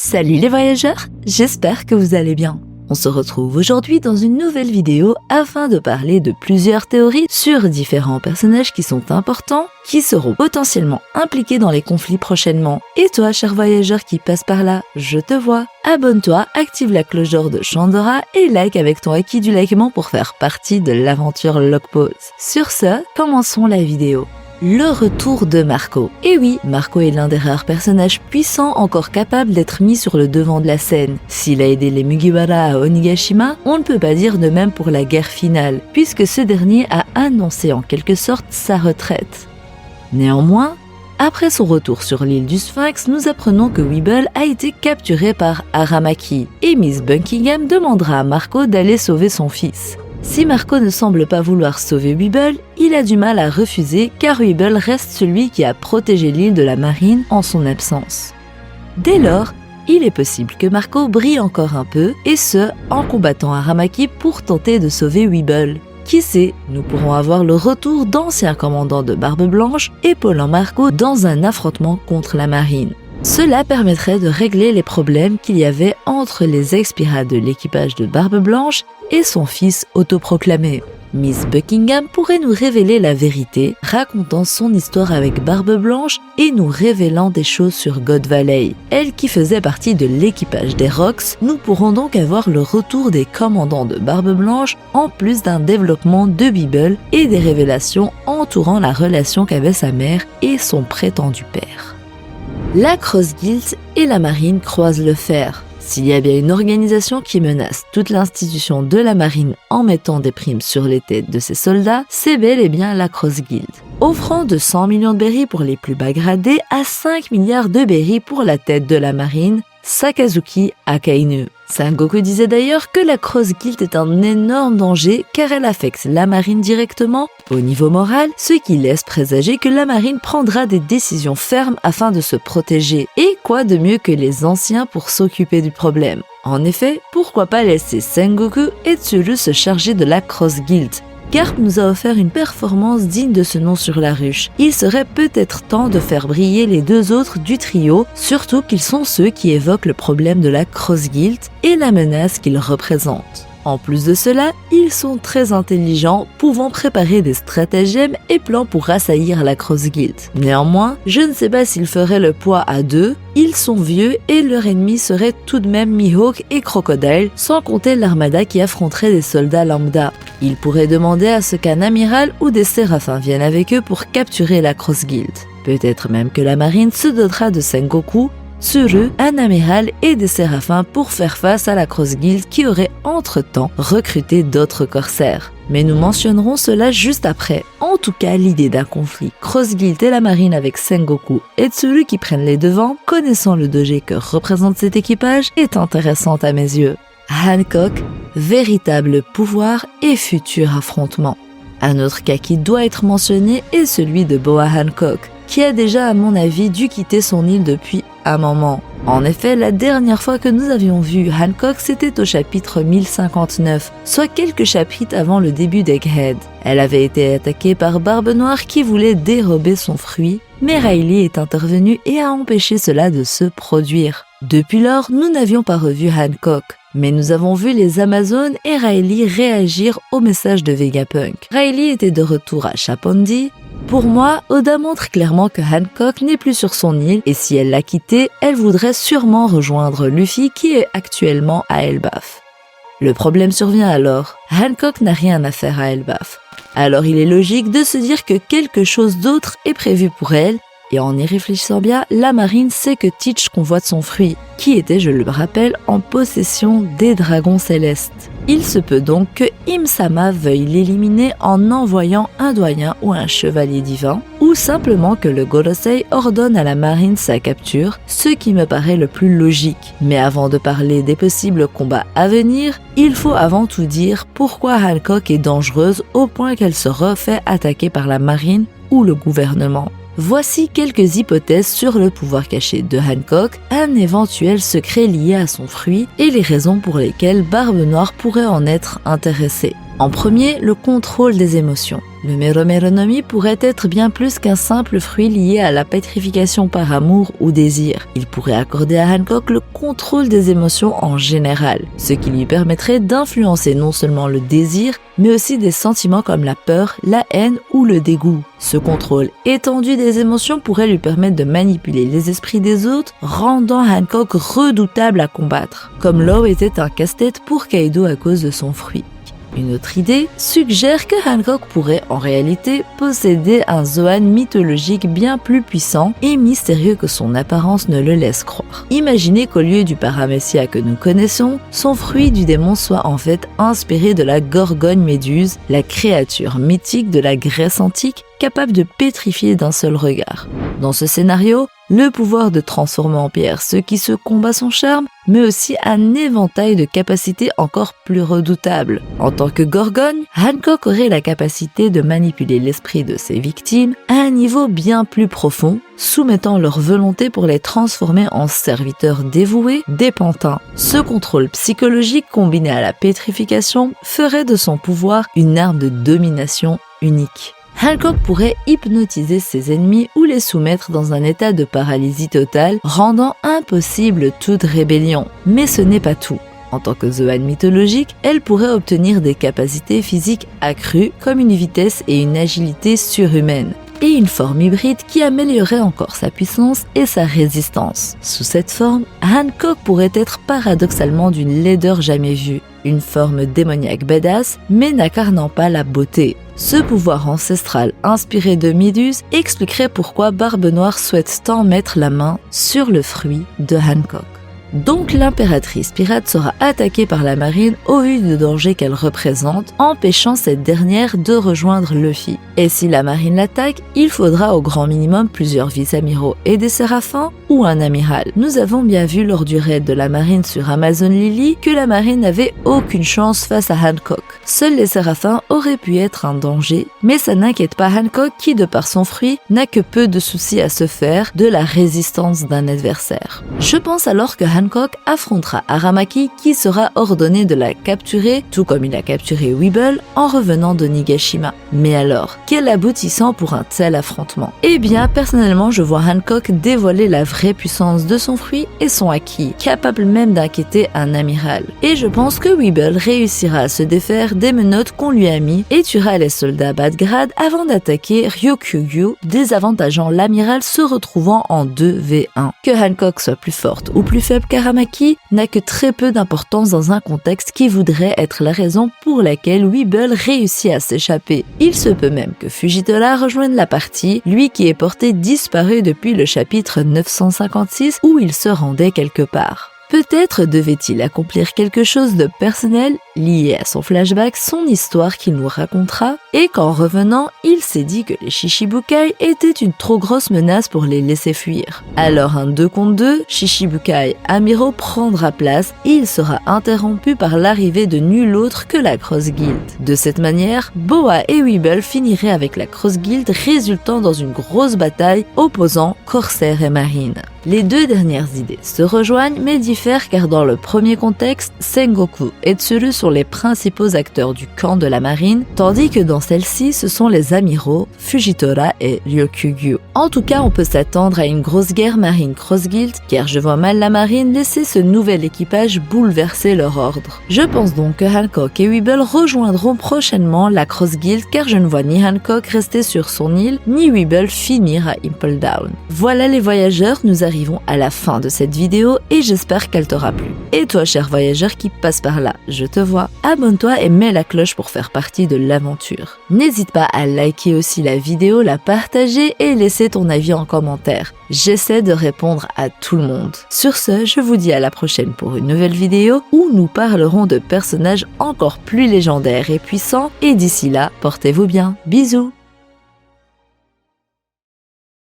Salut les voyageurs, j'espère que vous allez bien. On se retrouve aujourd'hui dans une nouvelle vidéo afin de parler de plusieurs théories sur différents personnages qui sont importants, qui seront potentiellement impliqués dans les conflits prochainement. Et toi, cher voyageur qui passe par là, je te vois. Abonne-toi, active la cloche d'or de Chandora et like avec ton acquis du likement pour faire partie de l'aventure Logpause. Sur ce, commençons la vidéo. Le retour de Marco. Et oui, Marco est l'un des rares personnages puissants encore capables d'être mis sur le devant de la scène. S'il a aidé les Mugiwara à Onigashima, on ne peut pas dire de même pour la guerre finale, puisque ce dernier a annoncé en quelque sorte sa retraite. Néanmoins, après son retour sur l'île du Sphinx, nous apprenons que Weeble a été capturé par Aramaki, et Miss Buckingham demandera à Marco d'aller sauver son fils. Si Marco ne semble pas vouloir sauver Weeble, il a du mal à refuser car Weeble reste celui qui a protégé l'île de la marine en son absence. Dès lors, il est possible que Marco brille encore un peu, et ce, en combattant Aramaki pour tenter de sauver Weeble. Qui sait, nous pourrons avoir le retour d'anciens commandants de Barbe Blanche épaulant Marco dans un affrontement contre la marine. Cela permettrait de régler les problèmes qu'il y avait entre les ex-pirates de l'équipage de Barbe Blanche et son fils autoproclamé. Miss Buckingham pourrait nous révéler la vérité, racontant son histoire avec Barbe Blanche et nous révélant des choses sur God Valley. Elle qui faisait partie de l'équipage des Rocks, nous pourrons donc avoir le retour des commandants de Barbe Blanche en plus d'un développement de Weeble et des révélations entourant la relation qu'avaient sa mère et son prétendu père. La Cross Guild et la marine croisent le fer. S'il y a bien une organisation qui menace toute l'institution de la marine en mettant des primes sur les têtes de ses soldats, c'est bel et bien la Cross Guild. Offrant de 100 millions de berries pour les plus bas gradés à 5 milliards de berries pour la tête de la marine, Sakazuki Akainu. Sengoku disait d'ailleurs que la Cross Guild est un énorme danger car elle affecte la marine directement au niveau moral, ce qui laisse présager que la marine prendra des décisions fermes afin de se protéger. Et quoi de mieux que les anciens pour s'occuper du problème? En effet, pourquoi pas laisser Sengoku et Tsuru se charger de la Cross Guild? Garp nous a offert une performance digne de ce nom sur la ruche. Il serait peut-être temps de faire briller les deux autres du trio, surtout qu'ils sont ceux qui évoquent le problème de la Cross Guild et la menace qu'ils représentent. En plus de cela, ils sont très intelligents, pouvant préparer des stratagèmes et plans pour assaillir la Cross Guild. Néanmoins, je ne sais pas s'ils feraient le poids à deux, ils sont vieux et leur ennemi serait tout de même Mihawk et Crocodile, sans compter l'armada qui affronterait des soldats lambda. Ils pourraient demander à ce qu'un amiral ou des séraphins viennent avec eux pour capturer la Cross Guild. Peut-être même que la marine se dotera de Sengoku, Tsuru, un amiral et des séraphins pour faire face à la Cross Guild qui aurait entre-temps recruté d'autres corsaires. Mais nous mentionnerons cela juste après. En tout cas, l'idée d'un conflit Cross Guild et la marine avec Sengoku et Tsuru qui prennent les devants, connaissant le danger que représente cet équipage, est intéressante à mes yeux. Hancock, véritable pouvoir et futur affrontement. Un autre cas qui doit être mentionné est celui de Boa Hancock, qui a déjà à mon avis dû quitter son île depuis un moment. En effet, la dernière fois que nous avions vu Hancock, c'était au chapitre 1059, soit quelques chapitres avant le début d'Egghead. Elle avait été attaquée par Barbe Noire qui voulait dérober son fruit, mais Riley est intervenu et a empêché cela de se produire. Depuis lors, nous n'avions pas revu Hancock, mais nous avons vu les Amazones et Riley réagir au message de Vegapunk. Riley était de retour à Chapondi. Pour moi, Oda montre clairement que Hancock n'est plus sur son île et si elle l'a quitté, elle voudrait sûrement rejoindre Luffy qui est actuellement à Elbaf. Le problème survient alors, Hancock n'a rien à faire à Elbaf. Alors il est logique de se dire que quelque chose d'autre est prévu pour elle, et en y réfléchissant bien, la marine sait que Teach convoite son fruit, qui était, je le rappelle, en possession des dragons célestes. Il se peut donc que Im-sama veuille l'éliminer en envoyant un doyen ou un chevalier divin, ou simplement que le Gorosei ordonne à la marine sa capture, ce qui me paraît le plus logique. Mais avant de parler des possibles combats à venir, il faut avant tout dire pourquoi Hancock est dangereuse au point qu'elle se refait attaquer par la marine ou le gouvernement. Voici quelques hypothèses sur le pouvoir caché de Hancock, un éventuel secret lié à son fruit et les raisons pour lesquelles Barbe Noire pourrait en être intéressée. En premier, le contrôle des émotions. Le Meromeronomi pourrait être bien plus qu'un simple fruit lié à la pétrification par amour ou désir. Il pourrait accorder à Hancock le contrôle des émotions en général, ce qui lui permettrait d'influencer non seulement le désir, mais aussi des sentiments comme la peur, la haine ou le dégoût. Ce contrôle étendu des émotions pourrait lui permettre de manipuler les esprits des autres, rendant Hancock redoutable à combattre, comme Law était un casse-tête pour Kaido à cause de son fruit. Une autre idée suggère que Hancock pourrait en réalité posséder un Zoan mythologique bien plus puissant et mystérieux que son apparence ne le laisse croire. Imaginez qu'au lieu du Paramessia que nous connaissons, son fruit du démon soit en fait inspiré de la Gorgone Méduse, la créature mythique de la Grèce antique capable de pétrifier d'un seul regard. Dans ce scénario, le pouvoir de transformer en pierre ce qui se combat son charme, mais aussi un éventail de capacités encore plus redoutables. En tant que Gorgone, Hancock aurait la capacité de manipuler l'esprit de ses victimes à un niveau bien plus profond, soumettant leur volonté pour les transformer en serviteurs dévoués des pantins. Ce contrôle psychologique combiné à la pétrification ferait de son pouvoir une arme de domination unique. Hancock pourrait hypnotiser ses ennemis ou les soumettre dans un état de paralysie totale, rendant impossible toute rébellion. Mais ce n'est pas tout. En tant que Zoan mythologique, elle pourrait obtenir des capacités physiques accrues comme une vitesse et une agilité surhumaines, et une forme hybride qui améliorerait encore sa puissance et sa résistance. Sous cette forme, Hancock pourrait être paradoxalement d'une laideur jamais vue, une forme démoniaque badass, mais n'incarnant pas la beauté. Ce pouvoir ancestral inspiré de Méduse expliquerait pourquoi Barbe Noire souhaite tant mettre la main sur le fruit de Hancock. Donc l'impératrice pirate sera attaquée par la marine au vu du danger qu'elle représente, empêchant cette dernière de rejoindre Luffy. Et si la marine l'attaque, il faudra au grand minimum plusieurs vice-amiraux et des séraphins ou un amiral. Nous avons bien vu lors du raid de la marine sur Amazon Lily que la marine n'avait aucune chance face à Hancock. Seuls les séraphins auraient pu être un danger, mais ça n'inquiète pas Hancock qui, de par son fruit, n'a que peu de soucis à se faire de la résistance d'un adversaire. Je pense alors que Hancock affrontera Aramaki qui sera ordonné de la capturer, tout comme il a capturé Weeble en revenant de Nigashima. Mais alors, quel aboutissant pour un tel affrontement? Eh bien, personnellement, je vois Hancock dévoiler la vraie puissance de son fruit et son acquis, capable même d'inquiéter un amiral. Et je pense que Weeble réussira à se défaire des menottes qu'on lui a mis et tuera les soldats bas de grade avant d'attaquer Ryokugyu, désavantageant l'amiral se retrouvant en 2v1. Que Hancock soit plus forte ou plus faible qu'Aramaki n'a que très peu d'importance dans un contexte qui voudrait être la raison pour laquelle Weeble réussit à s'échapper. Il se peut même que Fujitora rejoigne la partie, lui qui est porté disparu depuis le chapitre 956 où il se rendait quelque part. Peut-être devait-il accomplir quelque chose de personnel lié à son flashback, son histoire qu'il nous racontera, et qu'en revenant, il s'est dit que les Shichibukai étaient une trop grosse menace pour les laisser fuir. Alors un 2 contre 2, Shichibukai Amiro prendra place et il sera interrompu par l'arrivée de nul autre que la Cross Guild. De cette manière, Boa et Weeble finiraient avec la Cross Guild résultant dans une grosse bataille opposant Corsair et Marine. Les deux dernières idées se rejoignent mais diffèrent car dans le premier contexte, Sengoku et Tsuru sont les principaux acteurs du camp de la marine, tandis que dans celle-ci, ce sont les amiraux Fujitora et Ryokugyu. En tout cas, on peut s'attendre à une grosse guerre marine Cross Guild car je vois mal la marine laisser ce nouvel équipage bouleverser leur ordre. Je pense donc que Hancock et Weeble rejoindront prochainement la Cross Guild car je ne vois ni Hancock rester sur son île, ni Weeble finir à Impel Down. Voilà les voyageurs, nous arrivons à la fin de cette vidéo et j'espère qu'elle t'aura plu. Et toi, cher voyageur qui passe par là, je te vois. Abonne-toi et mets la cloche pour faire partie de l'aventure. N'hésite pas à liker aussi la vidéo, la partager et laisser ton avis en commentaire. J'essaie de répondre à tout le monde. Sur ce, je vous dis à la prochaine pour une nouvelle vidéo où nous parlerons de personnages encore plus légendaires et puissants. Et d'ici là, portez-vous bien. Bisous!